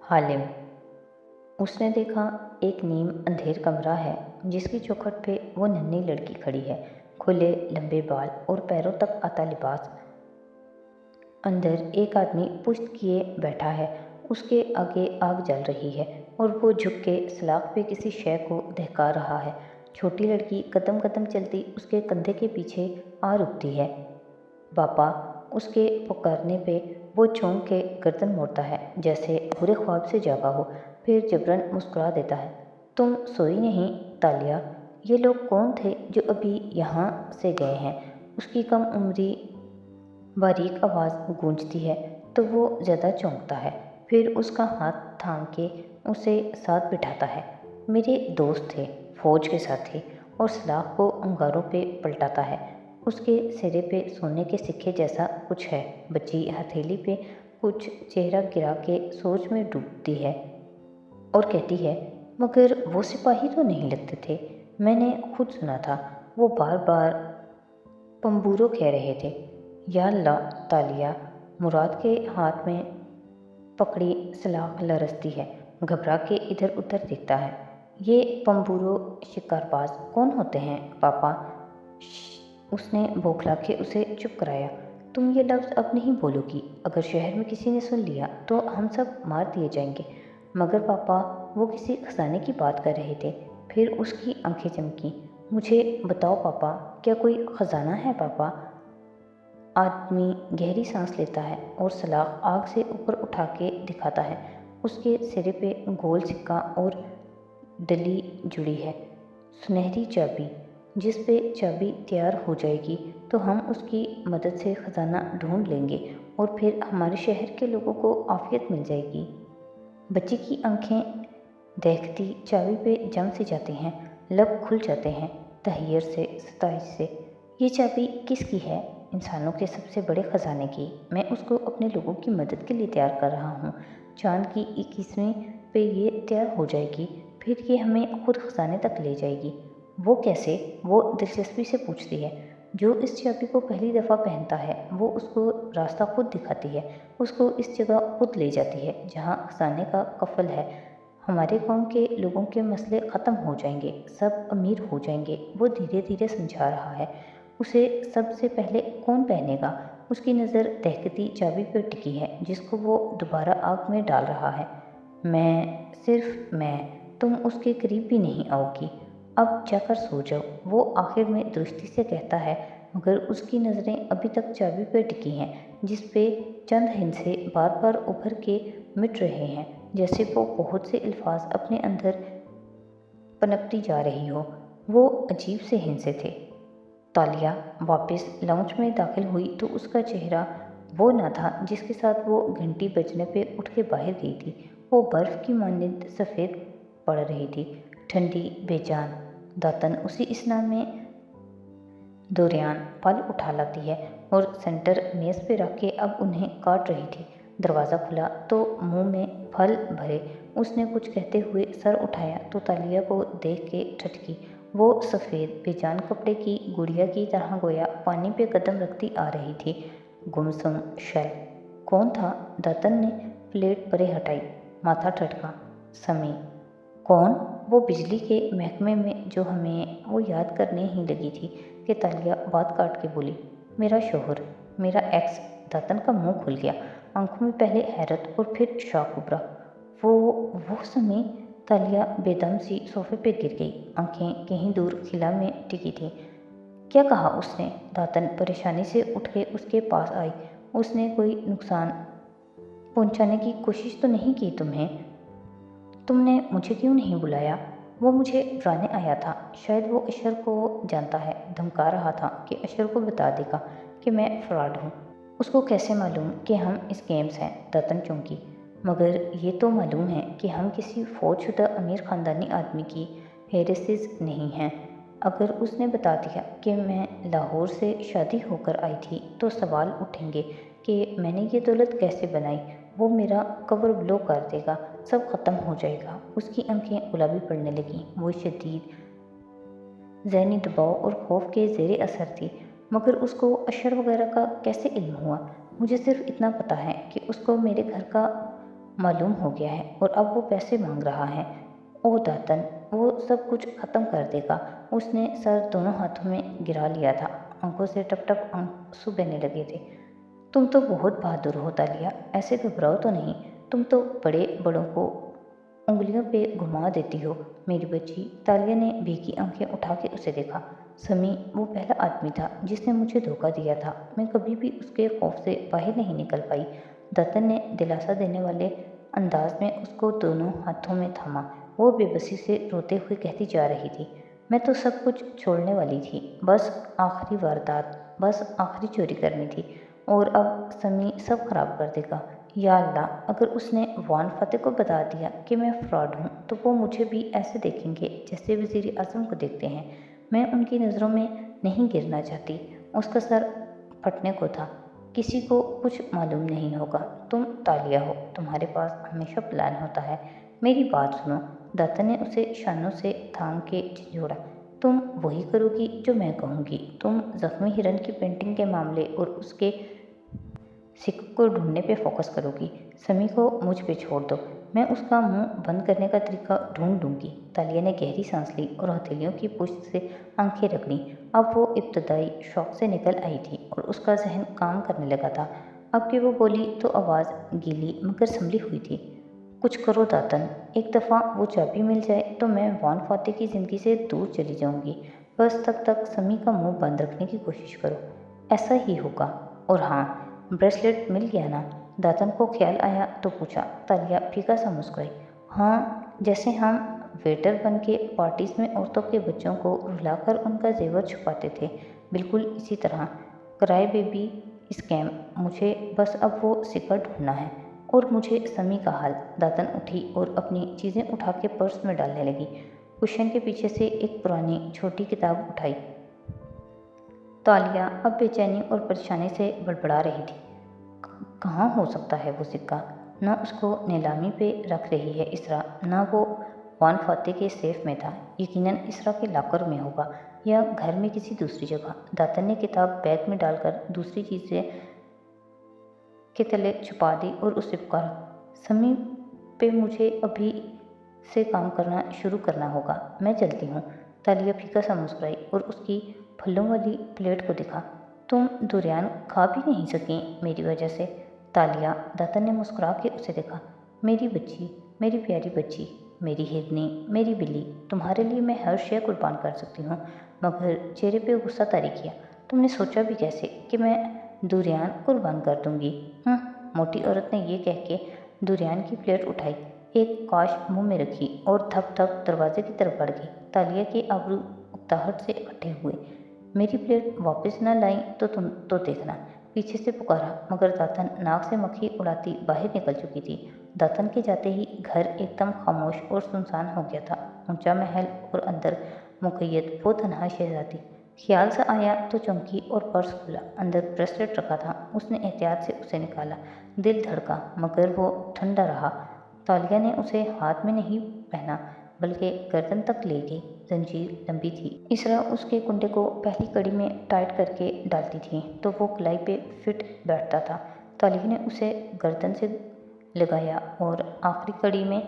हालिम। उसने देखा एक नीम अंधेर कमरा है जिसकी चौखट पे वो नन्ही लड़की खड़ी है, खुले लंबे बाल और पैरों तक आता लिबास। अंदर एक आदमी पुश्त किए बैठा है, उसके आगे आग जल रही है और वो झुक के सलाख पे किसी शय को दहका रहा है। छोटी लड़की कदम कदम चलती उसके कंधे के पीछे आ रुकती है। पापा, उसके पुकारने पे वो चौंक के गर्दन मोड़ता है जैसे बुरे ख्वाब से जागा हो, फिर जबरन मुस्कुरा देता है। तुम सोई नहीं तालिया? ये लोग कौन थे जो अभी यहाँ से गए हैं? उसकी कम उम्री बारीक आवाज़ गूंजती है तो वो ज़्यादा चौंकता है, फिर उसका हाथ थाम के उसे साथ बिठाता है। मेरे दोस्त थे, फौज के साथी, और सलाख को अंगारों पे पलटाता है। उसके सिरे पे सोने के सिक्के जैसा कुछ है। बच्ची हथेली पे कुछ चेहरा गिरा के सोच में डूबती है और कहती है, मगर वो सिपाही तो नहीं लगते थे, मैंने खुद सुना था, वो बार बार पंबूरो कह रहे थे। या अल्लाह तालिया, मुराद के हाथ में पकड़ी सलाख लरसती है, घबरा के इधर उधर देखता है। ये पंबूरो शिकारबाज कौन होते हैं पापा? उसने बौखला के उसे चुप कराया। तुम ये लफ्ज़ अब नहीं बोलोगी, अगर शहर में किसी ने सुन लिया तो हम सब मार दिए जाएंगे। मगर पापा, वो किसी खजाने की बात कर रहे थे। फिर उसकी आंखें चमकी। मुझे बताओ पापा, क्या कोई खजाना है पापा? आदमी गहरी सांस लेता है और सलाख आग से ऊपर उठा के दिखाता है। उसके सिरे पे गोल सिक्का और डली जुड़ी है, सुनहरी चाबी, जिस पे चाबी तैयार हो जाएगी तो हम उसकी मदद से खजाना ढूंढ लेंगे और फिर हमारे शहर के लोगों को आफियत मिल जाएगी। बच्ची की आंखें देखती चाबी पे जम सी जाती हैं, लब खुल जाते हैं तहैयर से, सताइश से। ये चाबी किसकी है? इंसानों के सबसे बड़े ख़जाने की। मैं उसको अपने लोगों की मदद के लिए तैयार कर रहा हूँ। चांद की 21वीं पे ये तैयार हो जाएगी, फिर ये हमें खुद खजाने तक ले जाएगी। वो कैसे? वो दिलचस्पी से पूछती है। जो इस चाबी को पहली दफ़ा पहनता है वो उसको रास्ता खुद दिखाती है, उसको इस जगह खुद ले जाती है जहाँ खजाने का कफल है। हमारे गांव के लोगों के मसले ख़त्म हो जाएंगे, सब अमीर हो जाएंगे। वो धीरे धीरे समझा रहा है। उसे सबसे पहले कौन पहनेगा? उसकी नज़र दहकती चाबी पर टिकी है जिसको वो दोबारा आग में डाल रहा है। मैं, सिर्फ मैं। तुम उसके करीब भी नहीं आओगी। अब जाकर सो जाओ, वो आखिर में दृष्टि से कहता है, मगर उसकी नज़रें अभी तक चाबी पर टिकी हैं जिस पे चंद हिंसे बार बार उभर के मिट रहे हैं, जैसे वो बहुत से अल्फाज अपने अंदर पनपती जा रही हो। वो अजीब से हिंसे थे। तालिया वापस लाउंज में दाखिल हुई तो उसका चेहरा वो ना था जिसके साथ वो घंटी बजने पे उठ के बाहर गई थी। वो बर्फ़ की मानिंद सफ़ेद पड़ रही थी, ठंडी, बेजान। दातन उसी स्नान में दोरियान फल उठा लाती है और सेंटर मेज़ पे रख के अब उन्हें काट रही थी। दरवाज़ा खुला तो मुंह में फल भरे उसने कुछ कहते हुए सर उठाया तो तालिया को देख के ठटकी। वो सफ़ेद बेजान कपड़े की गुड़िया की तरह गोया पानी पे कदम रखती आ रही थी। गुमसुम शल। कौन था? दातन ने प्लेट परे हटाई, माथा ठटका। समी। कौन? वो बिजली के महकमे में जो हमें, वो याद करने ही लगी थी कि तालिया बात काट के बोली, मेरा शोहर, मेरा एक्स। दातन का मुंह खुल गया, आंखों में पहले हैरत और फिर शौक उभरा। वो समी? तालिया बेदम सी सोफे पे गिर गई, आंखें कहीं दूर खिला में टिकी थी। क्या कहा उसने? दातन परेशानी से उठ के उसके पास आई। उसने कोई नुकसान पहुंचाने की कोशिश तो नहीं की तुम्हें? तुमने मुझे क्यों नहीं बुलाया? वो मुझे डराने आया था, शायद वो अशर को जानता है, धमका रहा था कि अशर को बता देगा कि मैं फ्रॉड हूँ। उसको कैसे मालूम कि हम इस गेम्स हैं? दातन चौंकी। मगर ये तो मालूम है कि हम किसी फौजशुदा अमीर ख़ानदानी आदमी की हेरेसिस नहीं हैं। अगर उसने बता दिया कि मैं लाहौर से शादी होकर आई थी तो सवाल उठेंगे कि मैंने ये दौलत कैसे बनाई। वो मेरा कवर ब्लो कर देगा, सब ख़त्म हो जाएगा। उसकी आंखें गुलाबी पड़ने लगीं। वो शदीद ज़हनी दबाव और खौफ के ज़ेरे असर थी। मगर उसको अशर वगैरह का कैसे इल्म हुआ? मुझे सिर्फ इतना पता है कि उसको मेरे घर का मालूम हो गया है और अब वो पैसे मांग रहा है। ओह दातन, वो सब कुछ खत्म कर देगा। उसने सर दोनों हाथों में गिरा लिया था, आंखों से टप टप आंसू बहने लगे थे। तुम तो बहुत बहादुर हो तालिया, ऐसे घबराओ तो नहीं। तुम तो बड़े बड़ों को उंगलियों पे घुमा देती हो मेरी बच्ची। तालिया ने भीगी आंखें उठा के उसे देखा। समी वो पहला आदमी था जिसने मुझे धोखा दिया था। मैं कभी भी उसके खौफ से बाहर नहीं निकल पाई। दत्तन ने दिलासा देने वाले अंदाज में उसको दोनों हाथों में थामा। वो बेबसी से रोते हुए कहती जा रही थी, मैं तो सब कुछ छोड़ने वाली थी, बस आखिरी वारदात, बस आखिरी चोरी करनी थी, और अब समी सब खराब कर देगा। या अल्लाह, अगर उसने वान फतेह को बता दिया कि मैं फ्रॉड हूँ तो वो मुझे भी ऐसे देखेंगे जैसे वज़ीर आज़म को देखते हैं। मैं उनकी नज़रों में नहीं गिरना चाहती। उसका सर फटने को था। किसी को कुछ मालूम नहीं होगा। तुम तालिया हो, तुम्हारे पास हमेशा प्लान होता है। मेरी बात सुनो। दाता ने उसे शानों से थाम के झिझोड़ा। तुम वही करोगी जो मैं कहूँगी। तुम जख्मी हिरन की पेंटिंग के मामले और उसके सिक्कों को ढूंढने पे फोकस करोगी। समी को मुझ पे छोड़ दो, मैं उसका मुंह बंद करने का तरीका ढूंढ दूंगी। तालिया ने गहरी सांस ली और हथेलियों की पुष्ट से आंखें रख लीं। अब वो इब्तदाई शौक से निकल आई थी और उसका जहन काम करने लगा था। अब कि वो बोली तो आवाज़ गीली मगर संभली हुई थी। कुछ करो दातन, एक दफ़ा वो चाबी मिल जाए तो मैं वान फाते की ज़िंदगी से दूर चली जाऊंगी। बस तब तक समी का मुंह बंद रखने की कोशिश करो। ऐसा ही होगा। और हाँ, ब्रेसलेट मिल गया ना? दातन को ख्याल आया तो पूछा। तालिया फीका सा मुस्कुराई। हाँ, जैसे हम वेटर बन के पार्टीज में औरतों के बच्चों को रुलाकर उनका जेवर छुपाते थे, बिल्कुल इसी तरह। Cry baby scam. मुझे बस अब वो सिक्का ढूंढना है। और मुझे समी का हाल। दातन उठी और अपनी चीज़ें उठा के पर्स में डालने लगी। कुशन के पीछे से एक पुरानी छोटी किताब उठाई। तालिया अब बेचैनी और परेशानी से बड़बड़ा रही थी। कहाँ हो सकता है वो सिक्का? न उसको नीलामी पे रख रही है इसरा, न वो वान फाते के सेफ में था। यकीनन इसरा के लॉकर में होगा या घर में किसी दूसरी जगह। दातन ने किताब बैग में डालकर दूसरी चीज़ें के तले छुपा दी और उसे पुकारा। समी पे मुझे अभी से काम करना शुरू करना होगा। मैं चलती हूँ। तालिया फीका सा मुस्कुराई और उसकी फलों वाली प्लेट को दिखा। तुम दुरियान खा भी नहीं सकी मेरी वजह से। तालिया, दातन ने मुस्कुरा के उसे देखा। मेरी बच्ची, मेरी प्यारी बच्ची, मेरी हिरनी, मेरी बिल्ली, तुम्हारे लिए मैं हर शय कुर्बान कर सकती हूँ। मगर चेहरे पे गुस्सा तारी किया। तुमने सोचा भी कैसे कि मैं दुरियान कुर्बान कर दूंगी? मोटी औरत ने ये कह के दुरियान की प्लेट उठाई, एक काश मुंह में रखी और थप थप दरवाजे की तरफ बढ़ गई। तालिया के आबरू उकताहट से इकट्ठे हुए। मेरी प्लेट वापस न लाई तो तुम तो देखना, पीछे से पुकारा। मगर दातन नाक से मक्खी उड़ाती बाहर निकल चुकी थी। दातन के जाते ही घर एकदम खामोश और सुनसान हो गया था। ऊंचा महल और अंदर मुकैयद वो तन्हा शहजादी। ख्याल सा आया तो चौंकी और पर्स खुला। अंदर ब्रेसलेट रखा था। उसने एहतियात से उसे निकाला। दिल धड़का मगर वो ठंडा रहा। तालिया ने उसे हाथ में नहीं पहना बल्कि गर्दन तक ले गई। जंजीर लंबी थी। इसरा उसके कुंडे को पहली कड़ी में टाइट करके डालती थी तो वो कलाई पे फिट बैठता था। तालिया ने उसे गर्दन से लगाया और आखिरी कड़ी में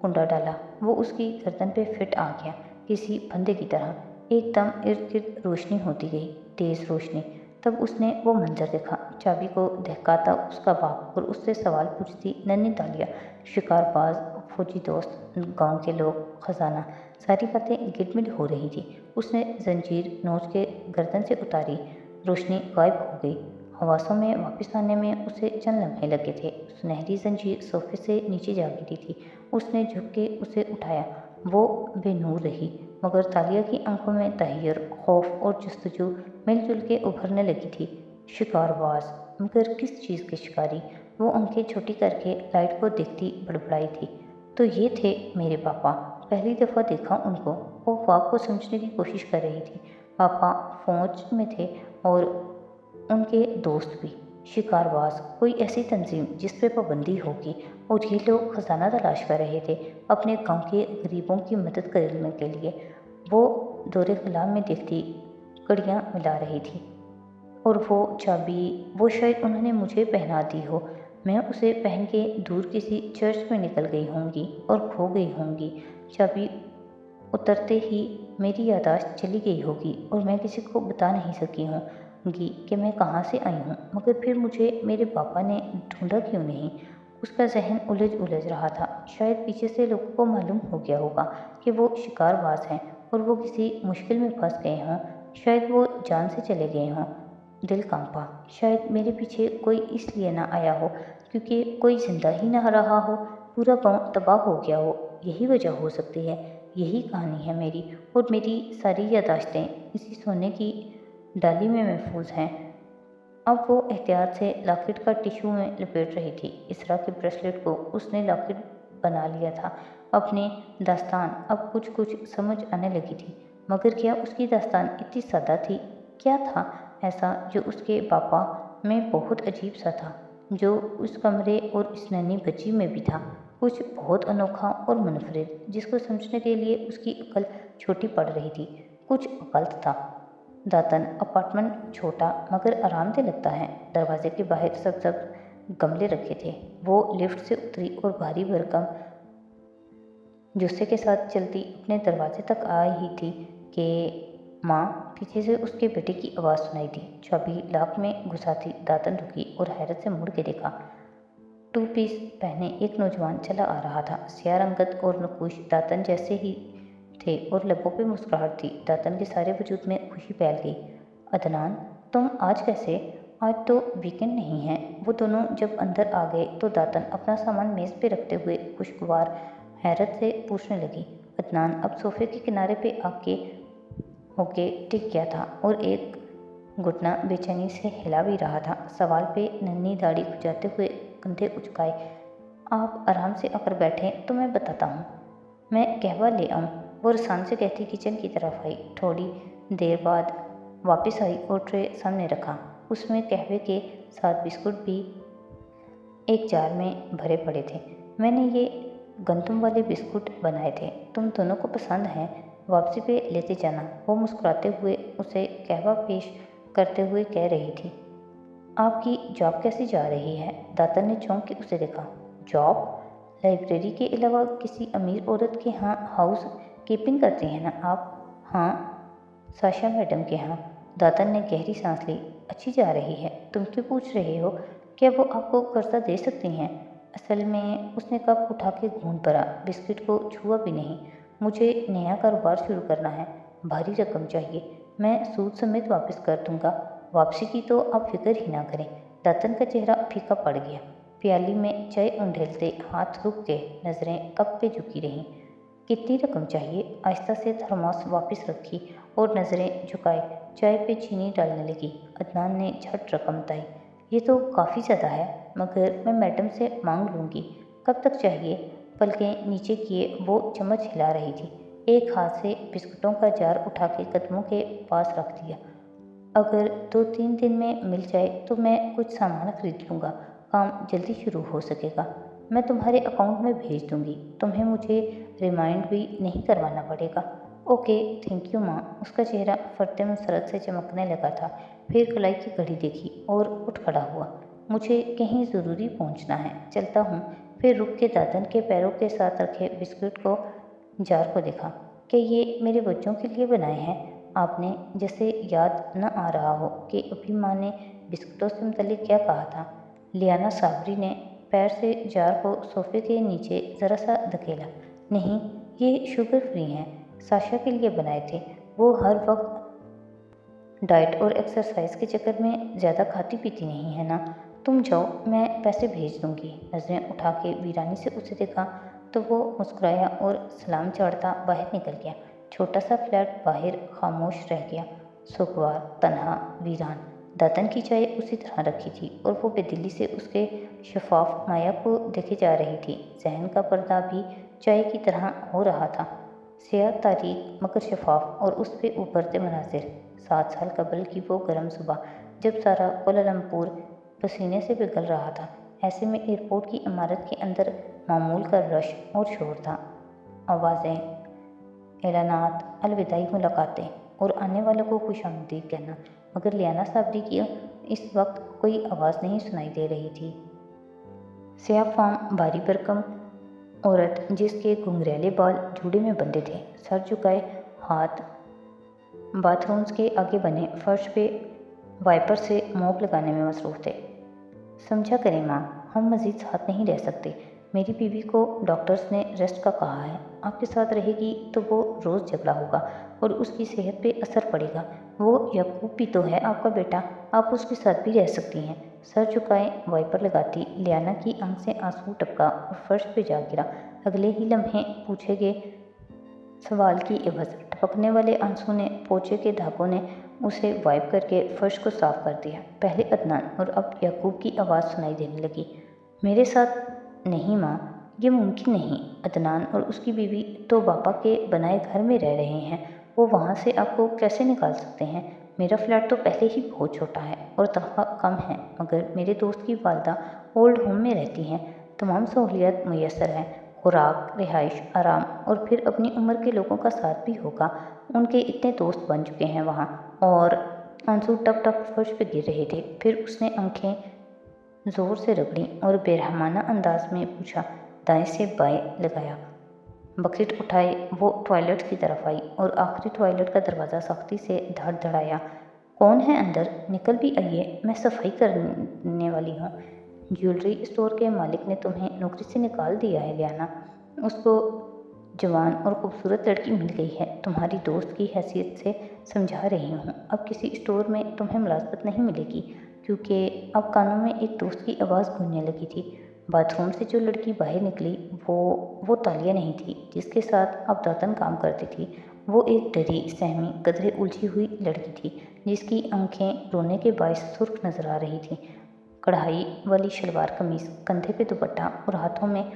कुंडा डाला। वो उसकी गर्दन पे फिट आ गया, किसी फंदे की तरह। एकदम इर्द गिर्द रोशनी होती गई, तेज रोशनी। तब उसने वो मंजर देखा। चाबी को दहकाता उसका बाप और उससे सवाल पूछती नन्ही तालिया। शिकारबाज, फौजी दोस्त, गांव के लोग, खजाना, सारी बातें गिटमिट हो रही थी। उसने जंजीर नोच के गर्दन से उतारी। रोशनी गायब हो गई। हवासों में वापस आने में उसे चंद लम्हे लगे थे। सुनहरी जंजीर सोफे से नीचे जा गिरी थी। उसने झुक के उसे उठाया। वो बेनूर रही मगर तालिया की आंखों में तहैयर, खौफ और जस्तजू मिलजुल के उभरने लगी थी। शिकारबाज, मगर किस चीज़ के शिकारी? वो आंखें छोटी करके लाइट को देखती बड़बड़ाई थी। तो ये थे मेरे पापा। पहली दफ़ा देखा उनको। वो ख्वाब को समझने की कोशिश कर रही थी। पापा फौज में थे और उनके दोस्त भी शिकारबाज, कोई ऐसी तंजीम जिस पे पाबंदी होगी। और ये लोग खजाना तलाश कर रहे थे अपने गांव के गरीबों की मदद करने के लिए। वो दौरे खला में देखती कड़ियाँ मिला रही थी। और वो चाबी, वो शायद उन्होंने मुझे पहना दी हो। میں اسے پہن کے دور کسی چرچ میں نکل گئی ہوں گی اور کھو گئی ہوں گی۔ چابی اترتے ہی میری یادداشت چلی گئی ہوگی اور میں کسی کو بتا نہیں سکی ہوں گی کہ میں کہاں سے آئی ہوں، مگر پھر مجھے میرے پاپا نے ڈھونڈا کیوں نہیں؟ اس کا ذہن الجھ رہا تھا۔ شاید پیچھے سے لوگوں کو معلوم ہو گیا ہوگا کہ وہ شکار باز ہیں اور وہ کسی مشکل میں پھنس گئے ہوں، شاید وہ جان سے چلے گئے ہوں۔ دل کانپا۔ شاید میرے پیچھے کوئی اس لیے نہ آیا ہو کیونکہ کوئی زندہ ہی نہ رہا ہو، پورا گاؤں تباہ ہو گیا ہو، یہی وجہ ہو سکتی ہے۔ یہی کہانی ہے میری، اور میری ساری یادداشتیں اسی سونے کی ڈالی میں محفوظ ہیں۔ اب وہ احتیاط سے لاکٹ کا ٹشو میں لپیٹ رہی تھی۔ اسرا کے بریسلٹ کو اس نے لاکٹ بنا لیا تھا۔ اپنی داستان اب کچھ سمجھ آنے لگی تھی، مگر کیا اس کی داستان اتنی سادہ تھی؟ کیا تھا ایسا جو اس کے پاپا میں بہت عجیب سا تھا، جو اس کمرے اور اس ننھی بچی میں بھی تھا؟ کچھ بہت انوکھا اور منفرد، جس کو سمجھنے کے لیے اس کی عقل چھوٹی پڑ رہی تھی۔ کچھ غلط تھا۔ داتن اپارٹمنٹ چھوٹا مگر آرام دہ لگتا ہے۔ دروازے کے باہر سبز گملے رکھے تھے۔ وہ لفٹ سے اتری اور بھاری بھرکم جوسے کے ساتھ چلتی اپنے دروازے تک آئی تھی کہ ماں، پیچھے سے اس کے بیٹے کی آواز سنائی دی۔ چابی لاک میں گھساتی داتن رکی اور حیرت سے مڑ کے دیکھا۔ ٹو پیس پہنے ایک نوجوان چلا آ رہا تھا۔ سیاہ رنگت اور نقوش داتن جیسے ہی تھے اور لبوں پہ مسکراہٹ تھی۔ داتن کے سارے وجود میں خوشی پھیل گئی۔ عدنان، تم آج کیسے؟ آج تو ویکنڈ نہیں ہے۔ وہ دونوں جب اندر آ گئے تو داتن اپنا سامان میز پہ رکھتے ہوئے خوشگوار حیرت سے پوچھنے لگی۔ عدنان اب صوفے کے کنارے پہ ہو کے ٹک گیا تھا اور ایک گھٹنا بے چینی سے ہلا بھی رہا تھا۔ سوال پہ ننھی داڑھی کھجاتے ہوئے کندھے اچکائے۔ آپ آرام سے آ کر بیٹھیں تو میں بتاتا ہوں۔ میں قہوہ لے آؤں؟ وہ رسان سے کہتی کچن کی طرف آئی۔ تھوڑی دیر بعد واپس آئی اور ٹرے سامنے رکھا۔ اس میں قہوے کے ساتھ بسکٹ بھی ایک جار میں بھرے پڑے تھے۔ میں نے یہ گندم والے بسکٹ بنائے تھے، تم دونوں کو پسند ہیں؟ واپسی پہ لیتے جانا۔ وہ مسکراتے ہوئے اسے قہوہ پیش کرتے ہوئے کہہ رہی تھی۔ آپ کی جاب کیسی جا رہی ہے؟ داتن نے چونک کے اسے دیکھا۔ جاب؟ لائبریری کے علاوہ کسی امیر عورت کے ہاں ہاؤس کیپنگ کرتے ہیں نا آپ؟ ہاں، ساشا میڈم کے ہاں۔ داتن نے گہری سانس لی۔ اچھی جا رہی ہے؟ تم کیوں پوچھ رہے ہو؟ کیا وہ آپ کو قرضہ دے سکتی ہیں؟ اصل میں اس نے کپ اٹھا کے گھونٹ بھرا، بسکٹ کو چھوا بھی نہیں۔ مجھے نیا کاروبار شروع کرنا ہے، بھاری رقم چاہیے، میں سود سمیت واپس کر دوں گا۔ واپسی کی تو آپ فکر ہی نہ کریں۔ داتن کا چہرہ پھیکا پڑ گیا۔ پیالی میں چائے انڈھیلتے ہاتھ رک گئے، نظریں کپ پہ جھکی رہیں۔ کتنی رقم چاہیے؟ آہستہ سے تھرماس واپس رکھی اور نظریں جھکائے چائے پہ چینی ڈالنے لگی۔ عدنان نے جھٹ رقم بتائی۔ یہ تو کافی زیادہ ہے، مگر میں میڈم سے مانگ لوں گی۔ کب تک چاہیے؟ پلکیں نیچے کیے وہ چمچ ہلا رہی تھی۔ ایک ہاتھ سے بسکٹوں کا جار اٹھا کے قدموں کے پاس رکھ دیا۔ اگر 2-3 دن میں مل جائے تو میں کچھ سامان خرید لوں گا، کام جلدی شروع ہو سکے گا۔ میں تمہارے اکاؤنٹ میں بھیج دوں گی، تمہیں مجھے ریمائنڈ بھی نہیں کروانا پڑے گا۔ اوکے، تھینک یو ماں۔ اس کا چہرہ فرط مسرت سے چمکنے لگا تھا۔ پھر کلائی کی گھڑی دیکھی اور اٹھ کھڑا ہوا۔ مجھے کہیں ضروری پہنچنا ہے، چلتا ہوں۔ پھر رک کے داتن کے پیروں کے ساتھ رکھے بسکٹ کو جار کو دیکھا۔ کہ یہ میرے بچوں کے لیے بنائے ہیں آپ نے؟ جیسے یاد نہ آ رہا ہو کہ ابھی ماں نے بسکٹوں سے متعلق کیا کہا تھا۔ لیانا صابری نے پیر سے جار کو صوفے کے نیچے ذرا سا دھکیلا۔ نہیں، یہ شوگر فری ہیں، ساشا کے لیے بنائے تھے۔ وہ ہر وقت ڈائٹ اور ایکسرسائز کے چکر میں زیادہ کھاتی پیتی نہیں ہے نا؟ تم جاؤ، میں پیسے بھیج دوں گی۔ نظریں اٹھا کے ویرانی سے اسے دیکھا تو وہ مسکرایا اور سلام چاڑتا باہر نکل گیا۔ چھوٹا سا فلیٹ باہر خاموش رہ گیا، سوگوار، تنہا، ویران۔ داتن کی چائے اسی طرح رکھی تھی اور وہ بے دلی سے اس کے شفاف مائع کو دیکھے جا رہی تھی۔ ذہن کا پردہ بھی چائے کی طرح ہو رہا تھا، سیاہ تاریک مگر شفاف، اور اس پہ ابھرتے مناظر۔ 7 سال قبل کی وہ گرم صبح جب سارا کوالالمپور پسینے سے پگھل رہا تھا۔ ایسے میں ایئرپورٹ کی عمارت کے اندر معمول کا رش اور شور تھا، آوازیں، اعلانات، الوداعی ملاقاتیں اور آنے والوں کو خوش آمدید کہنا، مگر لیانا صابری کی اس وقت کوئی آواز نہیں سنائی دے رہی تھی۔ स्याह फाम भारी भरकम औरत जिसके घुंघरैले बाल जूड़े में बंधे थे, सर झुकाए हाथ बाथरूम्स के आगे बने फर्श पे वाइपर से मॉप लगाने में मसरूफ थे। समझा करें माँ, हम मज़ीद साथ नहीं रह सकते। मेरी बीवी को डॉक्टर्स ने रेस्ट का कहा है। आपके साथ रहेगी तो वो रोज़ झगड़ा होगा और उसकी सेहत पे असर पड़ेगा। वो याकूब भी तो है आपका बेटा, आप उसके साथ भी रह सकती हैं। सर झुकाए वाइपर लगाती लियाना की आंख से आंसू टपका और फर्श पे जा गिरा। अगले ही लम्हे पूछे गए सवाल की एवज टपकने वाले आंसू ने पोछे के धागों ने उसे वाइप करके फर्श को साफ कर दिया। पहले अदनान और अब याकूब की आवाज़ सुनाई देने लगी। मेरे साथ नहीं माँ, ये मुमकिन नहीं। अदनान और उसकी बीवी तो पापा के बनाए घर में रह रहे हैं, वो वहाँ से आपको कैसे निकाल सकते हैं? मेरा फ्लैट तो पहले ही बहुत छोटा है और तनख्वाह कम है, मगर मेरे दोस्त की वालदा ओल्ड होम में रहती हैं। तमाम सहूलियत मुयसर हैं, खुराक, रिहाइश, आराम और फिर अपनी उम्र के लोगों का साथ भी होगा। उनके इतने दोस्त बन चुके हैं वहाँ। और आंसू टप टप फर्श पे गिर रहे थे। फिर उसने आंखें ज़ोर से रगड़ी और बेरहमाना अंदाज में पूछा, दाएं से बाएं लगाया। बकेट उठाए वो टॉयलेट की तरफ आई और आखिरी टॉयलेट का दरवाज़ा सख्ती से धड़धड़ाया। कौन है अंदर? निकल भी आइए, मैं सफाई करने वाली हूँ। ज्वेलरी स्टोर के मालिक ने तुम्हें नौकरी से निकाल दिया है लियाना। उसको जवान और खूबसूरत लड़की मिल गई है। तुम्हारी दोस्त की हैसियत से समझा रही हूँ, अब किसी स्टोर में तुम्हें मुलाजमत नहीं मिलेगी, क्योंकि अब कानों में एक दोस्त की आवाज़ गूंजने लगी थी। बाथरूम से जो लड़की बाहर निकली वो तालिया नहीं थी जिसके साथ अब दातन काम करती थी। वो एक डरी सहमी कदरे उलझी हुई लड़की थी जिसकी आंखें रोने के बायस सुर्ख नजर आ रही थी। कढ़ाई वाली शलवार कमीज, कंधे पे दुपट्टा और हाथों में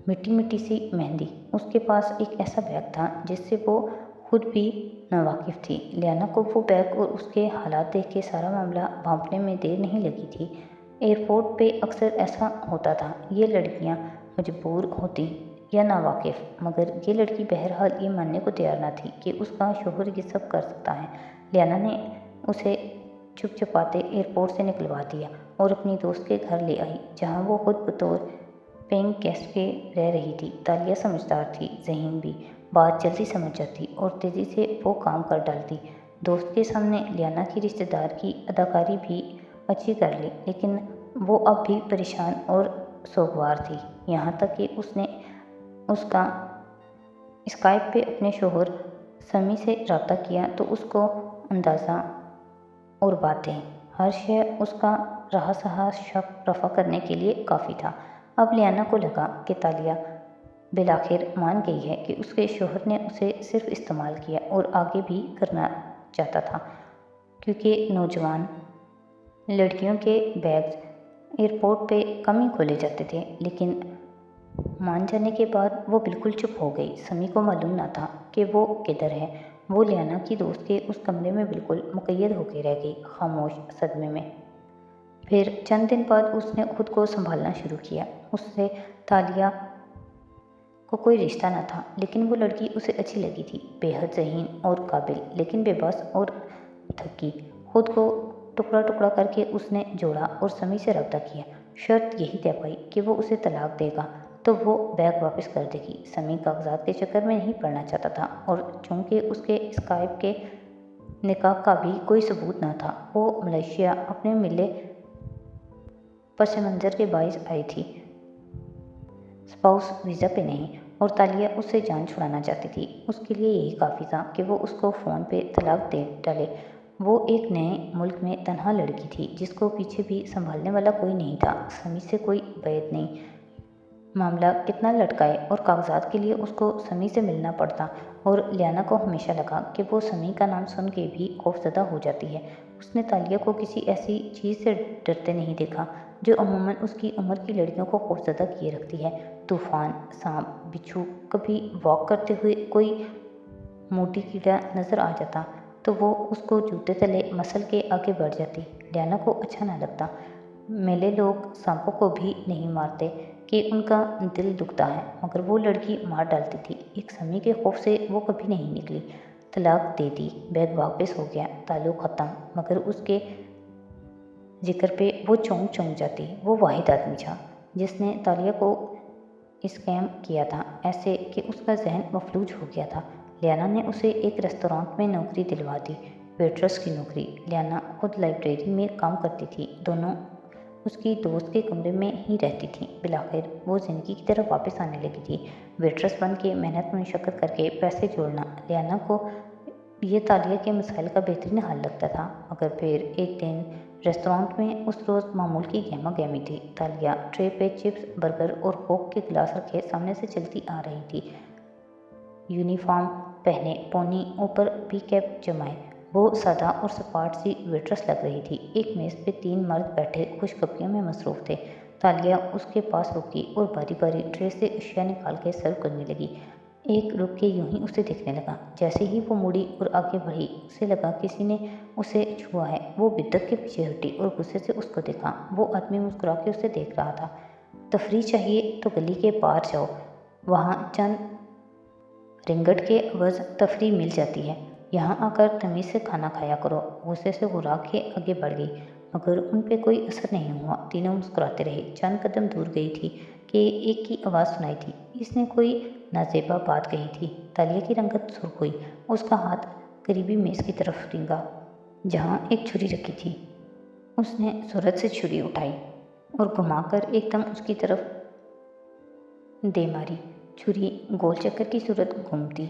मिट्टी मिट्टी सी मेहंदी। उसके पास एक ऐसा बैग था जिससे वो खुद भी नावाकिफ थी। लियाना को वो बैग और उसके हालात देख के सारा मामला भांपने में देर नहीं लगी थी। एयरपोर्ट पे अक्सर ऐसा होता था, ये लड़कियां मजबूर होती या नावाकिफ, मगर ये लड़की बहरहाल ये मानने को तैयार न थी कि उसका शोहर ये सब कर सकता है। लियाना ने उसे चुप चुपाते एयरपोर्ट से निकलवा दिया और अपनी दोस्त के घर ले आई, जहाँ वो खुद बतौर पेइंग गेस्ट के रह रही थी। तालिया समझदार थी, ज़हीन भी, बात जल्दी समझ जाती और तेज़ी से वो काम कर डालती। दोस्त के सामने लियाना की रिश्तेदार की अदाकारी भी अच्छी कर ली, लेकिन वो अब भी परेशान और सोगवार थी। यहाँ तक कि उसने उसका स्काइप पे अपने शोहर समी से रब्ता किया तो उसको अंदाज़ा और बातें, हर शय उसका रहा सहा शक रफा करने के लिए काफ़ी था। अब लियाना को लगा कि तालिया बिलाखिर मान गई है कि उसके शोहर ने उसे सिर्फ इस्तेमाल किया और आगे भी करना चाहता था, क्योंकि नौजवान लड़कियों के बैग्स एयरपोर्ट पे कम ही खोले जाते थे। लेकिन मान जाने के बाद वो बिल्कुल चुप हो गई। समी को मालूम ना था कि वो किधर है। वो लियाना की दोस्त के उस कमरे में बिल्कुल मुकैद होकर रह गई, खामोश सदमे में। फिर चंद दिन बाद उसने खुद को संभालना शुरू किया। उससे तालिया को कोई रिश्ता न था, लेकिन वो लड़की उसे अच्छी लगी थी, बेहद ज़हीन और काबिल, लेकिन बेबस और थकी। खुद को टुकड़ा टुकड़ा करके उसने जोड़ा और समी से रब्ता किया। शर्त यही तय पाई कि वो उसे तलाक देगा तो वो बैग वापस कर देगी। समी कागजात के चक्कर में नहीं पड़ना चाहता था और चूंकि उसके स्काइप के निकाह का भी कोई सबूत न था, वो मलेशिया अपने मिले पस मंज़र के बाइस आई थी, स्पाउस वीज़ा पे नहीं। और तालिया उससे जान छुड़ाना चाहती थी। उसके लिए यही काफ़ी था कि वो उसको फ़ोन पे तलाक दे डाले। वो एक नए मुल्क में तन्हा लड़की थी जिसको पीछे भी संभालने वाला कोई नहीं था, समी से कोई बैद नहीं। मामला कितना लटकाए और कागजात के लिए उसको समी से मिलना पड़ता। और लियाना को हमेशा लगा कि वो समी का नाम सुन के भी खौफजदा हो जाती है। उसने तालिया को किसी ऐसी चीज़ से डरते नहीं देखा जो अमूमन उसकी उम्र की लड़कियों को खौफजदा किए रखती है। तूफान, सांप, बिच्छू, कभी वॉक करते हुए कोई मोटी कीड़ा नज़र आ जाता तो वो उसको जूते तले मसल के आगे बढ़ जाती। लियाना को अच्छा ना लगता। मेले लोग सांपों को भी नहीं मारते कि उनका दिल दुखता है, मगर वो लड़की मार डालती थी। एक समी के खौफ से वो कभी नहीं निकली। तलाक दे दी, बैग वापस हो गया, ताल्लुक ख़त्म, मगर उसके ذکر پہ وہ چونک جاتی۔ وہ واحد آدمی تھا جس نے تالیہ کو اسکیم کیا تھا، ایسے کہ اس کا ذہن مفلوج ہو گیا تھا۔ لیانا نے اسے ایک ریستوران میں نوکری دلوا دی، ویٹرس کی نوکری۔ لیانا خود لائبریری میں کام کرتی تھی، دونوں اس کی دوست کے کمرے میں ہی رہتی تھیں۔ بالآخر وہ زندگی کی طرف واپس آنے لگی تھی، ویٹرس بن کے محنت مشقت کر کے پیسے جوڑنا۔ لیانا کو یہ تالیہ کے مسائل کا بہترین حل لگتا تھا، مگر پھر ایک دن ریسٹورانٹ میں اس روز معمول کی گہما گہمی تھی۔ تالیہ ٹرے پہ چپس، برگر اور کوک کے گلاس رکھے سامنے سے چلتی آ رہی تھی، یونیفارم پہنے، پونی اوپر پی کیپ جمائے۔ وہ سادہ اور سپاٹ سی ویٹرس لگ رہی تھی۔ ایک میز پہ 3 مرد بیٹھے خوش گپیوں میں مصروف تھے۔ تالیہ اس کے پاس رکی اور باری باری ٹرے سے اشیاء نکال کے سرو کرنے لگی۔ ایک رک کے یوں ہی اسے دیکھنے لگا۔ جیسے ہی وہ مڑی اور آگے بڑھی، اسے لگا کسی نے اسے چھوا ہے۔ وہ بدت کے پیچھے ہٹی اور غصے سے اس کو دیکھا۔ وہ آدمی مسکرا کے اسے دیکھ رہا تھا۔ تفریح چاہیے تو گلی کے پار جاؤ، وہاں چند رنگٹ کے عوض تفریح مل جاتی ہے، یہاں آ کر تمیز سے کھانا کھایا کرو۔ غصے سے غرا کے آگے بڑھ گئی، مگر ان پہ کوئی اثر نہیں ہوا۔ تینوں مسکراتے رہے۔ چند قدم دور گئی تھی کہ ایک کی آواز سنائی دی، اس نے کوئی نازیبا بات کہی تھی۔ تالیہ کی رنگت سرخ ہوئی، اس کا ہاتھ قریبی میز کی طرف رینگا جہاں ایک چھری رکھی تھی۔ اس نے سرعت سے چھری اٹھائی اور گھما کر ایک دم اس کی طرف دے ماری۔ چھری گول چکر کی صورت گھومتی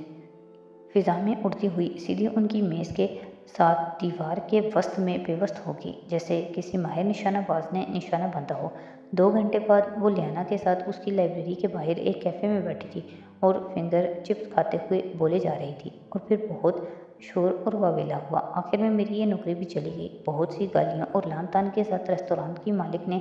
فضا میں اڑتی ہوئی سیدھی ان کی میز کے ساتھ دیوار کے وسط میں پیوست ہوگی، جیسے کسی ماہر نشانہ باز نے نشانہ باندھا ہو۔ 2 گھنٹے بعد وہ لیانا کے ساتھ اس کی لائبریری کے باہر ایک کیفے میں بیٹھی تھی اور فنگر چپس کھاتے ہوئے بولے جا رہی تھی، اور پھر بہت شور اور واویلا ہوا۔ آخر میں میری یہ نوکری بھی چلی گئی۔ بہت سی گالیاں اور لعن طعن کے ساتھ ریستوران کی مالک نے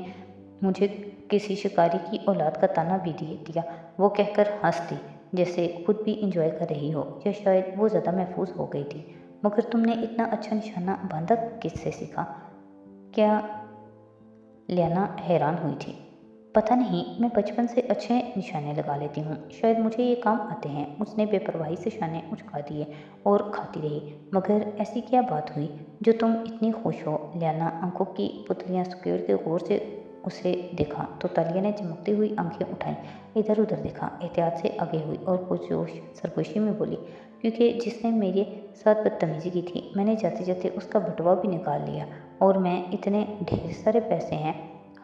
مجھے کسی شکاری کی اولاد کا طعنہ بھی دیا۔ وہ کہہ کر ہنس دی جیسے خود بھی انجوائے کر رہی ہو، یا شاید وہ زیادہ محفوظ ہو گئی تھی۔ مگر تم نے اتنا اچھا نشانہ باندھا کس سے سیکھا؟ کیا؟ لیانا حیران ہوئی تھی۔ پتہ نہیں، میں بچپن سے اچھے نشانے لگا لیتی ہوں، شاید مجھے یہ کام آتے ہیں۔ اس نے بے پرواہی سے شانے اچکا دیے اور کھاتی رہی۔ مگر ایسی کیا بات ہوئی جو تم اتنی خوش ہو؟ لیانا آنکھوں کی پتلیاں سکیڑ کے غور سے اسے دیکھا تو تالیہ نے چمکتی ہوئی آنکھیں اٹھائیں، ادھر ادھر دیکھا، احتیاط سے آگے ہوئی اور پرجوش سرگوشی میں بولی، کیونکہ جس نے میرے ساتھ بدتمیزی کی تھی، میں نے جاتے جاتے اس کا بٹوا بھی نکال لیا، اور میں اتنے ڈھیر سارے پیسے ہیں۔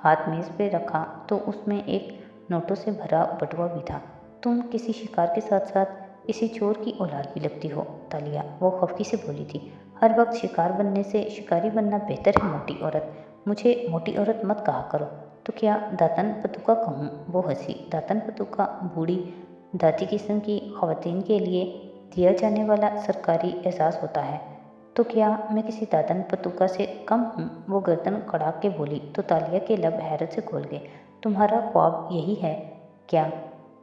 ہاتھ میز پہ رکھا تو اس میں ایک نوٹوں سے بھرا بٹوا بھی تھا۔ تم کسی شکار کے ساتھ ساتھ کسی چور کی اولاد بھی لگتی ہو تالیہ، وہ خفگی سے بولی تھی۔ ہر وقت شکار بننے سے شکاری بننا بہتر ہے موٹی عورت۔ مجھے موٹی عورت مت کہا کرو، تو کیا داتن پتوکا کہوں؟ وہ ہنسی۔ داتن پتوکا بوڑھی داتی قسم کی خواتین کے لیے دیا جانے والا سرکاری اعزاز ہوتا ہے، تو کیا میں کسی داتن پتوکا سے کم ہوں؟ وہ گردن کڑا کے بولی تو تالیہ کے لب حیرت سے کھول گئے۔ تمہارا خواب یہی ہے کیا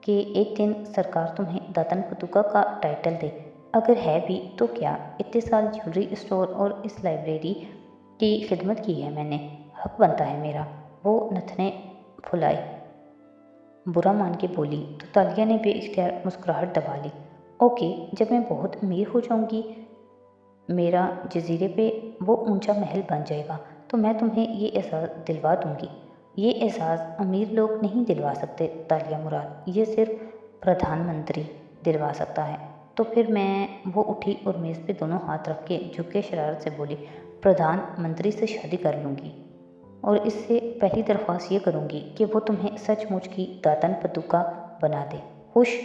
کہ ایک دن سرکار تمہیں داتن پتوکا کا ٹائٹل دے؟ اگر ہے بھی تو کیا؟ اتنے سال جیولری اسٹور اور اس لائبریری کی خدمت کی ہے میں نے، حق بنتا ہے میرا۔ وہ نتنے پھلائے، برا مان کے بولی تو تالیہ نے بے اختیار مسکراہٹ دبا لی۔ اوکے، جب میں بہت امیر ہو جاؤں گی، میرا جزیرے پہ وہ اونچا محل بن جائے گا، تو میں تمہیں یہ اعزاز دلوا دوں گی۔ یہ اعزاز امیر لوگ نہیں دلوا سکتے تالیہ مراد، یہ صرف پردھان منتری دلوا سکتا ہے۔ تو پھر میں… وہ اٹھی اور میز پہ دونوں ہاتھ رکھ کے جھک کے شرارت سے بولی، پردھان منتری سے شادی کر لوں گی، اور اس سے پہلی درخواست یہ کروں گی کہ وہ تمہیں سچ مچ کی داتن پتوکا بنا دے۔ خوش